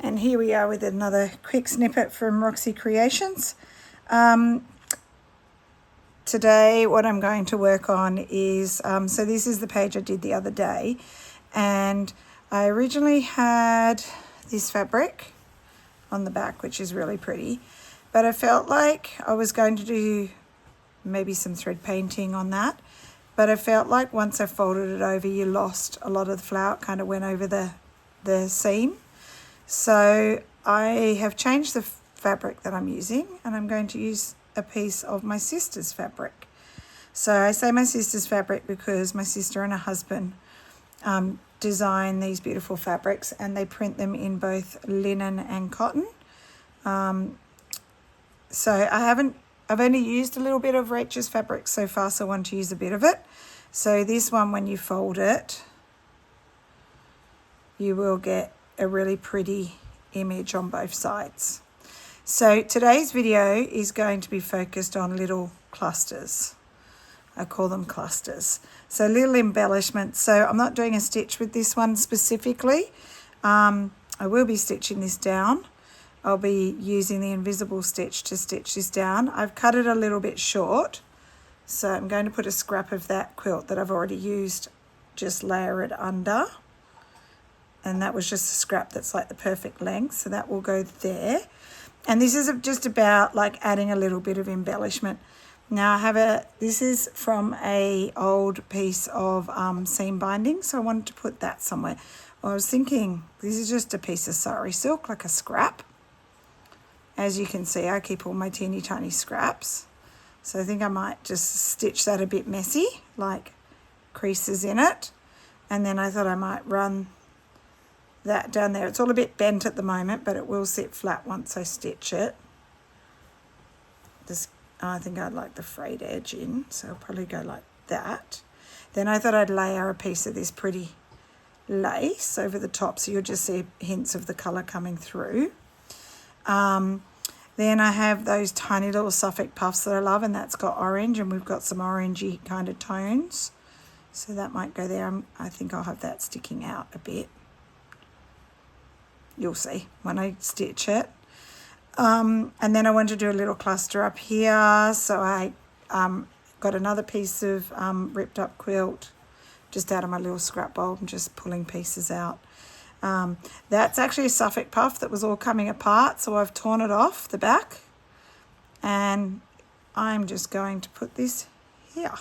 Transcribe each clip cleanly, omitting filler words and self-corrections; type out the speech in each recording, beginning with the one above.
And here we are with another quick snippet from Roxy Creations. Today what I'm going to work on is, so this is the page I did the other day, and I originally had this fabric on the back, which is really pretty, but I felt like I was going to do maybe some thread painting on that, but I felt like once I folded it over, you lost a lot of the flower. It kind of went over the seam. So I have changed the fabric that I'm using, and I'm going to use a piece of my sister's fabric. So I say my sister's fabric because my sister and her husband design these beautiful fabrics, and they print them in both linen and cotton. So I've only used a little bit of Rachel's fabric so far, so I want to use a bit of it. So this one, when you fold it, you will get a really pretty image on both sides. So today's video is going to be focused on little clusters. I call them clusters. So little embellishments. So I'm not doing a stitch with this one specifically. I will be stitching this down. I'll be using the invisible stitch to stitch this down. I've cut it a little bit short, so I'm going to put a scrap of that quilt that I've already used, just layer it under. And that was just a scrap that's like the perfect length, so that will go there. And this is just about like adding a little bit of embellishment. Now I have this is from a old piece of seam binding, so I wanted to put that somewhere. I was thinking this is just a piece of sari silk, like a scrap. As you can see, I keep all my teeny tiny scraps. So I think I might just stitch that a bit messy, like creases in it. And then I thought I might run that down there. It's all a bit bent at the moment, but it will sit flat once I stitch it. I think I'd like the frayed edge in, so I'll probably go like that. Then I thought I'd layer a piece of this pretty lace over the top, so you'll just see hints of the colour coming through. Then I have those tiny little Suffolk puffs that I love, and that's got orange, and we've got some orangey kind of tones, so that might go there. I think I'll have that sticking out a bit. You'll see when I stitch it. And then I want to do a little cluster up here, so I got another piece of ripped up quilt just out of my little scrap bowl. I'm just pulling pieces out. That's actually a Suffolk puff that was all coming apart, so I've torn it off the back, and I'm just going to put this here.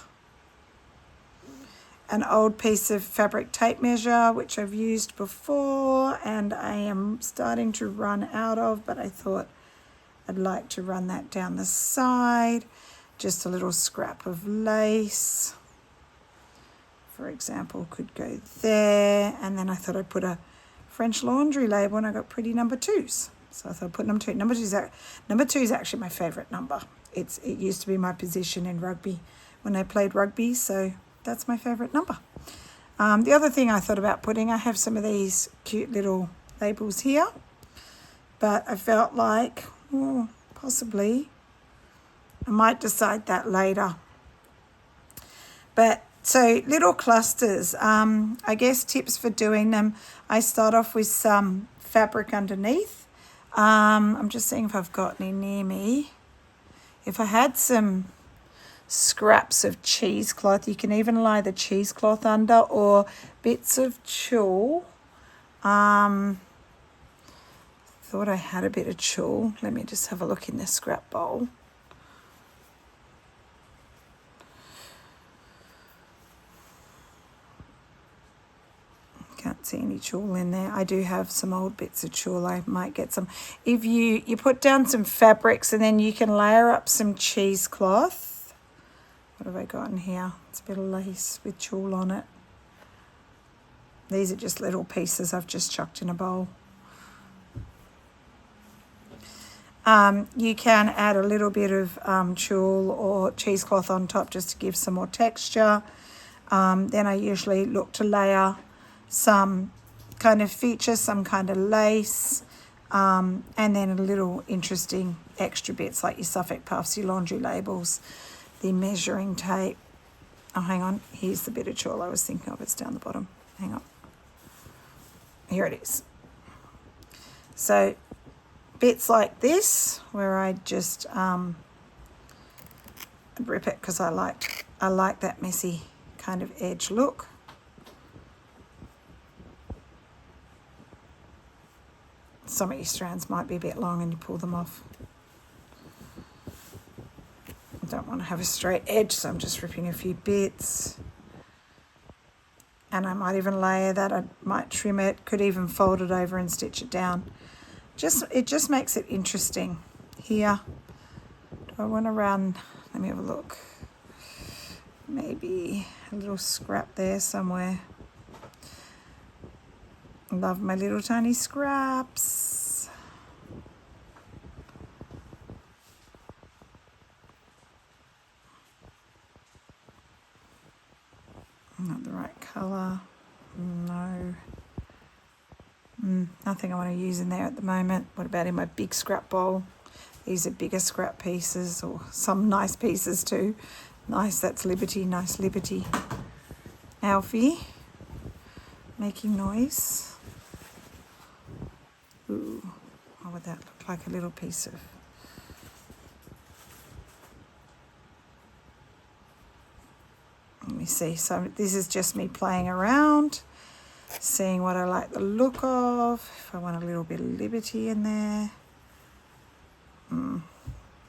An old piece of fabric tape measure, which I've used before and I am starting to run out of, but I thought I'd like to run that down the side. Just a little scrap of lace, for example, could go there. And then I thought I'd put a French laundry label, and I got pretty number 2s. So I thought I'd put number 2. Number two is actually my favourite number. It used to be my position in rugby when I played rugby, so that's my favourite number. The other thing I thought about putting, I have some of these cute little labels here, but I felt like, possibly, I might decide that later. But so little clusters, I guess tips for doing them. I start off with some fabric underneath. I'm just seeing if I've got any near me. If I had some scraps of cheesecloth, you can even lie the cheesecloth under, or bits of tulle. Thought I had a bit of tulle. Let me just have a look in the scrap bowl. Can't see any tulle in there. I do have some old bits of tulle. I might get some. If you put down some fabrics, and then you can layer up some cheesecloth. What have I got in here? It's a bit of lace with tulle on it. These are just little pieces I've just chucked in a bowl. You can add a little bit of tulle or cheesecloth on top just to give some more texture. Then I usually look to layer some kind of feature, some kind of lace, and then a little interesting extra bits like your Suffolk puffs, your laundry labels, the measuring tape. Oh, hang on. Here's the bit of tulle I was thinking of. It's down the bottom. Hang on. Here it is. So bits like this where I just rip it because I like that messy kind of edge look. Some of your strands might be a bit long and you pull them off. I don't want to have a straight edge, so I'm just ripping a few bits. And I might even layer that. I might trim it, could even fold it over and stitch it down. It just makes it interesting. Here, do I want to run? Let me have a look. Maybe a little scrap there somewhere. Love my little tiny scraps. Not the right colour. No. Nothing I want to use in there at the moment. What about in my big scrap bowl? These are bigger scrap pieces, or some nice pieces too. Nice, that's Liberty, nice Liberty. Alfie, making noise. Ooh, what would that look like? A little piece of... Let me see. So this is just me playing around, seeing what I like the look of. If I want a little bit of Liberty in there.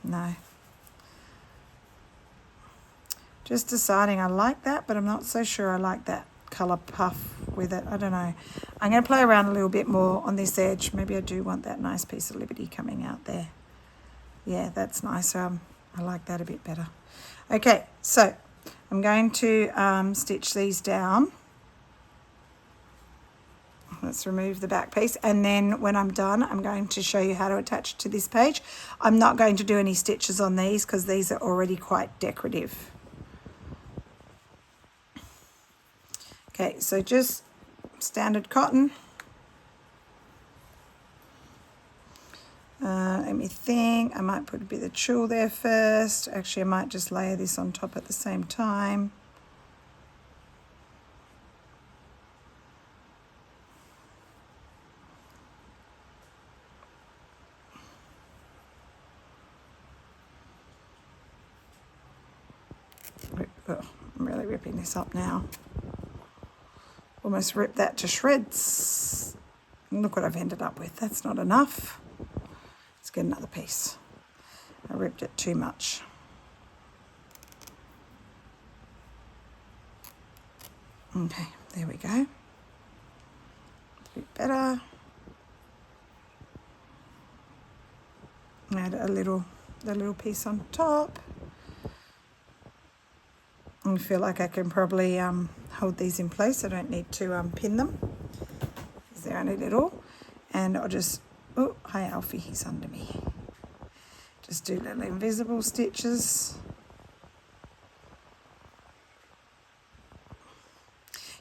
No. Just deciding I like that, but I'm not so sure I like that colour puff with it. I don't know. I'm going to play around a little bit more on this edge. Maybe I do want that nice piece of Liberty coming out there. Yeah, that's nice. I like that a bit better. Okay, so I'm going to stitch these down. Let's remove the back piece, and then when I'm done I'm going to show you how to attach to this page. I'm not going to do any stitches on these because these are already quite decorative. Okay, so just standard cotton. Let me think. I might put a bit of tulle there first. Actually, I might just layer this on top at the same time. Oh, I'm really ripping this up now. Almost ripped that to shreds. And look what I've ended up with. That's not enough. Let's get another piece. I ripped it too much. Okay, there we go. A bit better. Add a little piece on top. I feel like I can probably hold these in place. I don't need to pin them because they're only little. And I'll just, oh, hi Alfie, he's under me. Just do little invisible stitches.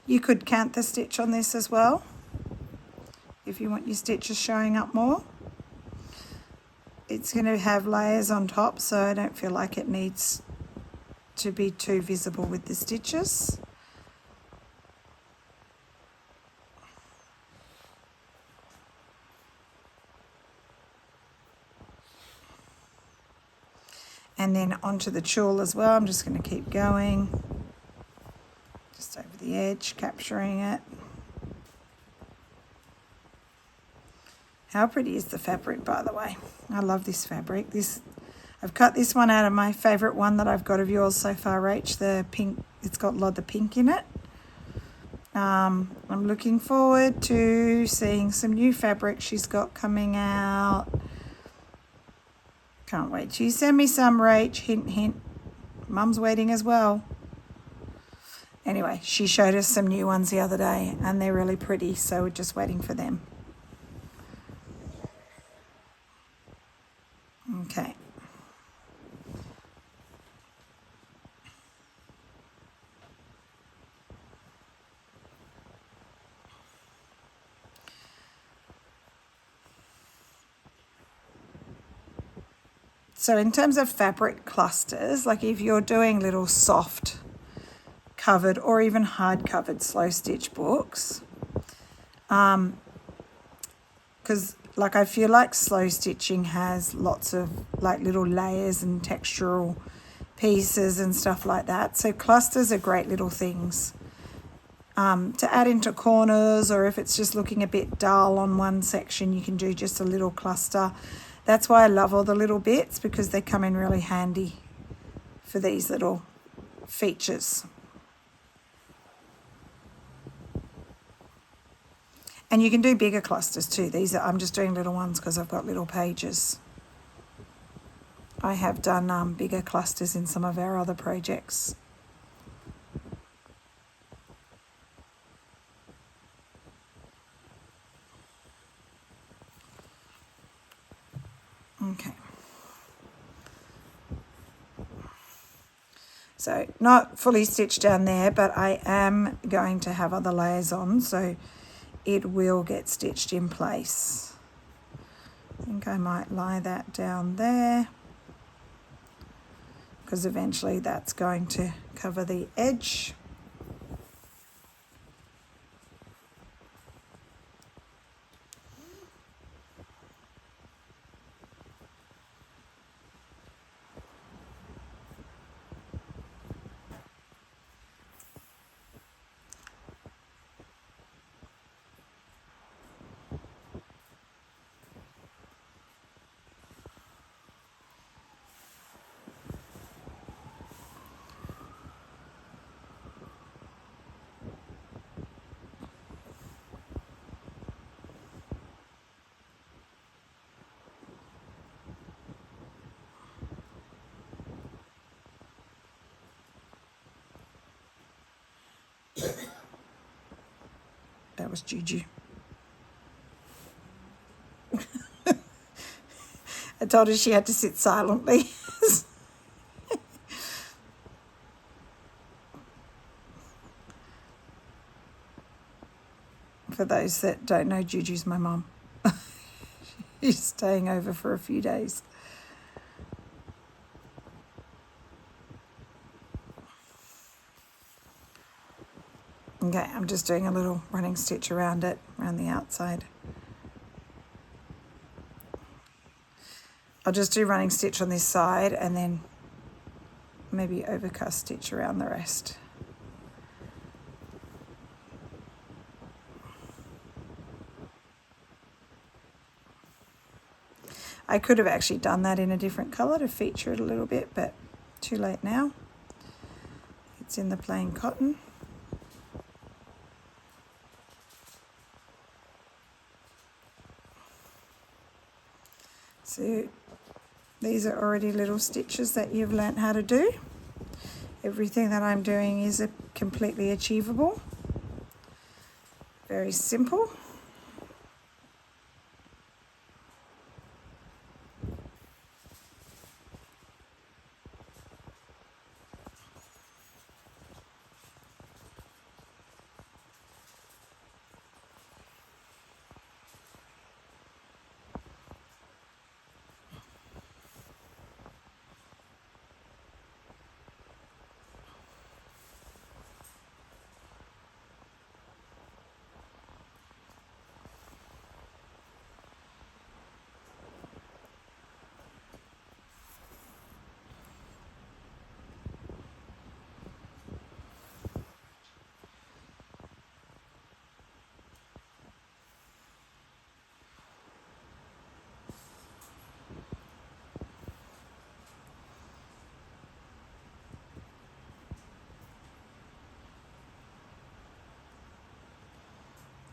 You could cantha stitch on this as well if you want your stitches showing up more. It's going to have layers on top, so I don't feel like it needs to be too visible with the stitches. And then onto the tulle as well. I'm just going to keep going, just over the edge, capturing it. How pretty is the fabric, by the way? I love this fabric. I've cut this one out of my favourite one that I've got of yours so far, Rach, the pink. It's got a lot of pink in it. I'm looking forward to seeing some new fabric she's got coming out. Can't wait till you send me some, Rach. Hint, hint. Mum's waiting as well. Anyway, she showed us some new ones the other day and they're really pretty, so we're just waiting for them. Okay. So in terms of fabric clusters, like if you're doing little soft covered or even hard covered slow stitch books, because like I feel like slow stitching has lots of like little layers and textural pieces and stuff like that. So clusters are great little things to add into corners, or if it's just looking a bit dull on one section, you can do just a little cluster. That's why I love all the little bits, because they come in really handy for these little features. And you can do bigger clusters too. I'm just doing little ones because I've got little pages. I have done bigger clusters in some of our other projects. Okay. So not fully stitched down there, but I am going to have other layers on, so it will get stitched in place. I think I might lie that down there, because eventually that's going to cover the edge. That was Juju. I told her she had to sit silently. For those that don't know, Juju's my mum. She's staying over for a few days. Okay, I'm just doing a little running stitch around it, around the outside. I'll just do running stitch on this side and then maybe overcast stitch around the rest. I could have actually done that in a different colour to feature it a little bit, but too late now. It's in the plain cotton. So these are already little stitches that you've learnt how to do. Everything that I'm doing is completely achievable. Very simple.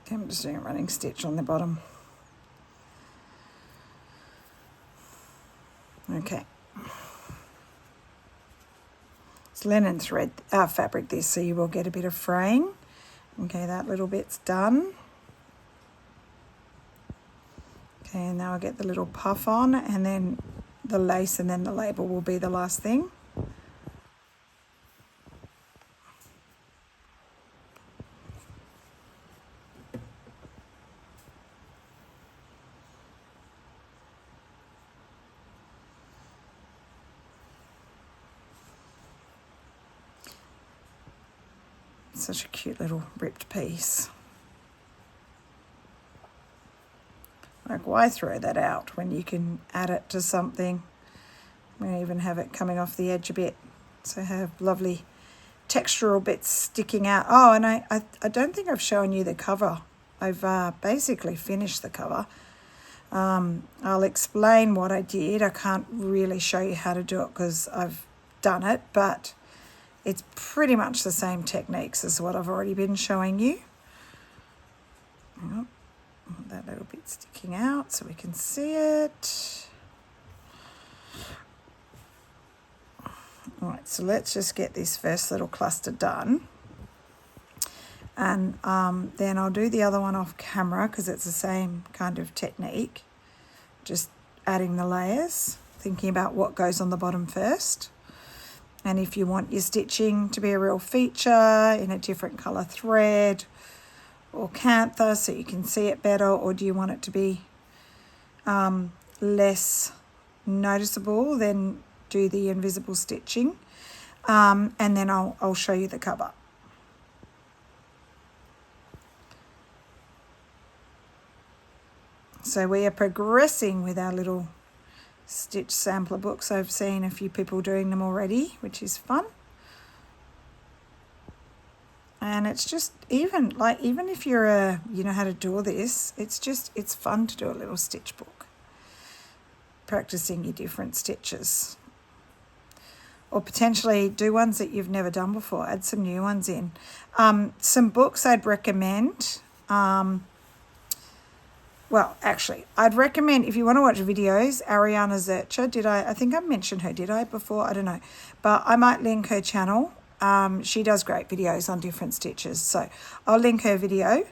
Okay, I'm just doing a running stitch on the bottom. Okay. It's linen thread, fabric this, so you will get a bit of fraying. Okay, that little bit's done. Okay, and now I'll get the little puff on, and then the lace, and then the label will be the last thing. Such a cute little ripped piece. Like, why throw that out when you can add it to something? I'm going to even have it coming off the edge a bit, so have lovely textural bits sticking out. Oh, and I don't think I've shown you the cover. I've basically finished the cover. I'll explain what I did. I can't really show you how to do it because I've done it, but it's pretty much the same techniques as what I've already been showing you. Oh, that little bit sticking out so we can see it. All right, so let's just get this first little cluster done. And then I'll do the other one off camera because it's the same kind of technique. Just adding the layers, thinking about what goes on the bottom first. And if you want your stitching to be a real feature in a different colour thread or cantha so you can see it better, or do you want it to be less noticeable, then do the invisible stitching. And then I'll show you the cover. So we are progressing with our little stitch sampler books. I've seen a few people doing them already, which is fun. And it's just even if you're you know how to do all this, it's fun to do a little stitch book. Practicing your different stitches. Or potentially do ones that you've never done before. Add some new ones in. Some books I'd recommend. Well, actually, I'd recommend, if you want to watch videos, Ariana Zercher. I think I mentioned her, did I, before? I don't know. But I might link her channel. She does great videos on different stitches. So I'll link her video,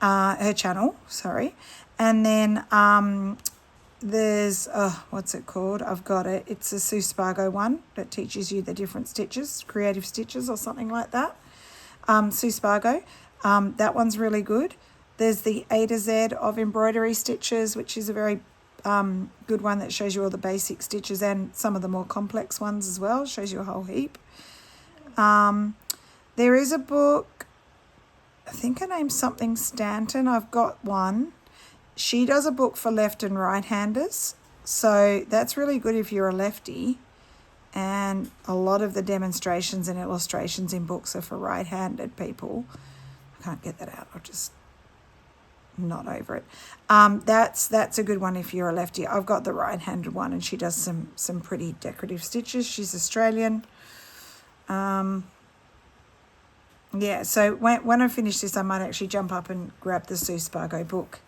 her channel, sorry. And then there's, what's it called? I've got it. It's a Sue Spargo one that teaches you the different stitches, creative stitches or something like that. Sue Spargo. That one's really good. There's the A to Z of embroidery stitches, which is a very good one that shows you all the basic stitches and some of the more complex ones as well. Shows you a whole heap. There is a book, I think her name's something Stanton. I've got one. She does a book for left and right-handers. So that's really good if you're a lefty. And a lot of the demonstrations and illustrations in books are for right-handed people. I can't get that out. I'll just not over it. That's a good one if you're a lefty. I've got the right-handed one, and she does some pretty decorative stitches. She's Australian. Yeah, so when I finish this, I might actually jump up and grab the Sue Spargo book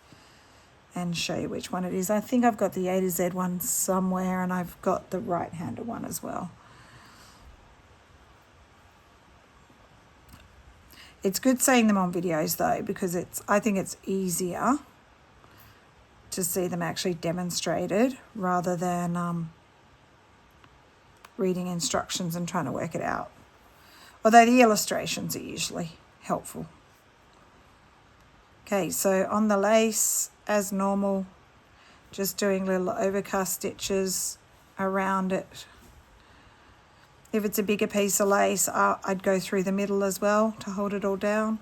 and show you which one it is. I think I've got the A to Z one somewhere, and I've got the right-handed one as well. It's good seeing them on videos though, because I think it's easier to see them actually demonstrated rather than reading instructions and trying to work it out. Although the illustrations are usually helpful. Okay, so on the lace, as normal, just doing little overcast stitches around it. If it's a bigger piece of lace, I'd go through the middle as well to hold it all down.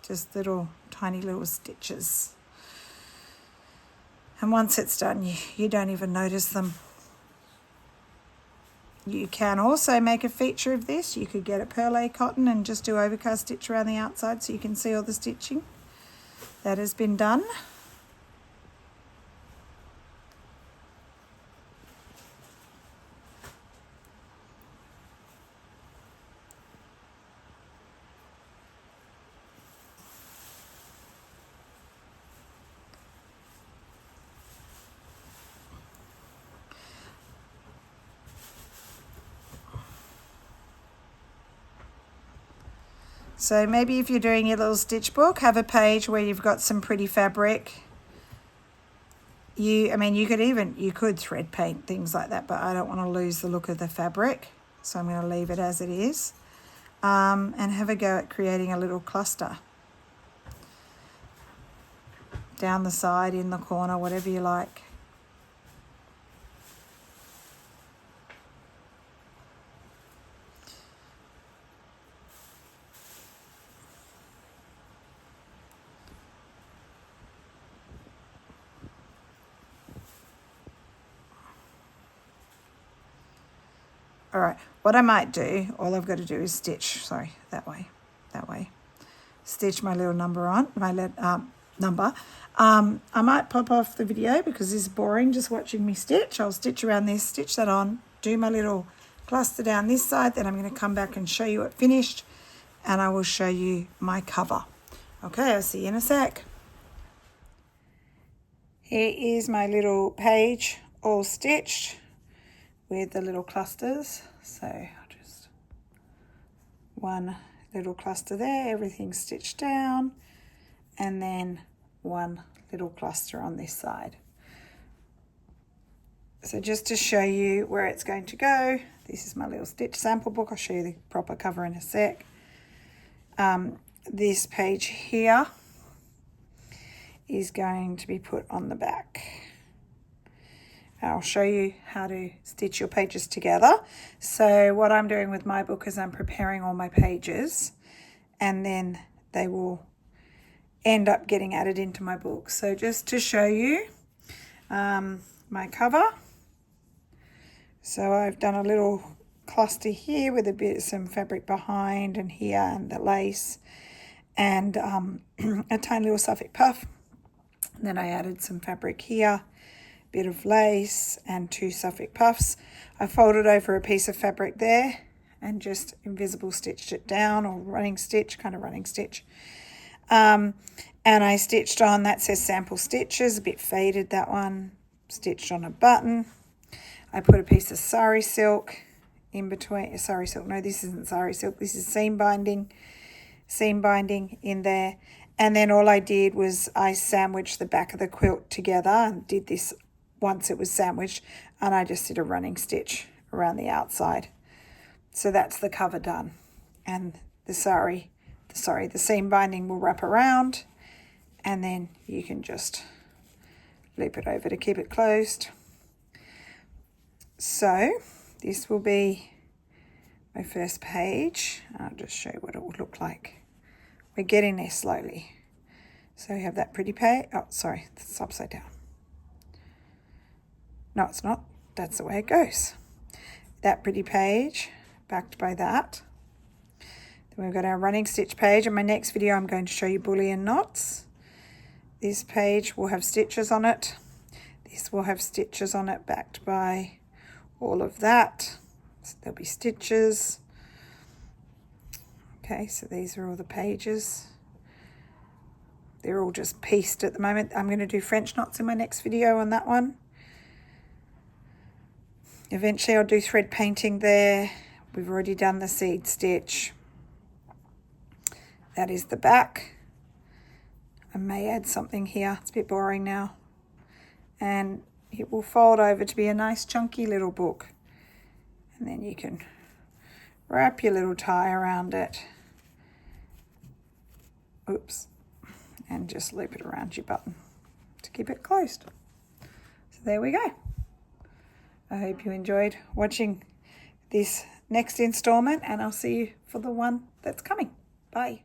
Just little, tiny little stitches. And once it's done, you don't even notice them. You can also make a feature of this. You could get a perle cotton and just do overcast stitch around the outside so you can see all the stitching. That has been done. So maybe if you're doing your little stitch book, have a page where you've got some pretty fabric. You could thread paint things like that, but I don't want to lose the look of the fabric. So I'm going to leave it as it is. And have a go at creating a little cluster. Down the side, in the corner, whatever you like. All right, what I might do, all I've got to do is stitch, that way. Stitch my little number on, my number. I might pop off the video because this is boring just watching me stitch. I'll stitch around this, stitch that on, do my little cluster down this side, then I'm going to come back and show you it finished, and I will show you my cover. Okay, I'll see you in a sec. Here is my little page all stitched with the little clusters. So I'll just one little cluster there, everything's stitched down, and then one little cluster on this side. So just to show you where it's going to go, this is my little stitch sample book. I'll show you the proper cover in a sec. This page here is going to be put on the back. I'll show you how to stitch your pages together. So what I'm doing with my book is I'm preparing all my pages, and then they will end up getting added into my book. So just to show you my cover. So I've done a little cluster here with some fabric behind and here, and the lace, and a tiny little Suffolk puff. And then I added some fabric here, bit of lace, and 2 Suffolk puffs. I folded over a piece of fabric there and just invisible stitched it down, or running stitch. And I stitched on, that says sample stitches, a bit faded, that one. Stitched on a button. I put a piece of sari silk in between. Sari silk, no, this isn't sari silk, this is seam binding in there. And then all I did was I sandwiched the back of the quilt together, and did this once it was sandwiched, and I just did a running stitch around the outside. So that's the cover done. And the seam binding will wrap around, and then you can just loop it over to keep it closed. So this will be my first page. I'll just show you what it will look like. We're getting there slowly. So we have that pretty page. Oh, sorry, it's upside down. No, it's not. That's the way it goes. That pretty page, backed by that. Then we've got our running stitch page. In my next video, I'm going to show you bullion knots. This page will have stitches on it. This will have stitches on it, backed by all of that. So there'll be stitches. Okay, so these are all the pages. They're all just pieced at the moment. I'm going to do French knots in my next video on that one. Eventually I'll do thread painting there. We've already done the seed stitch. That is the back. I may add something here. It's a bit boring now. And it will fold over to be a nice chunky little book. And then you can wrap your little tie around it. Oops. And just loop it around your button to keep it closed. So there we go. I hope you enjoyed watching this next installment, and I'll see you for the one that's coming. Bye.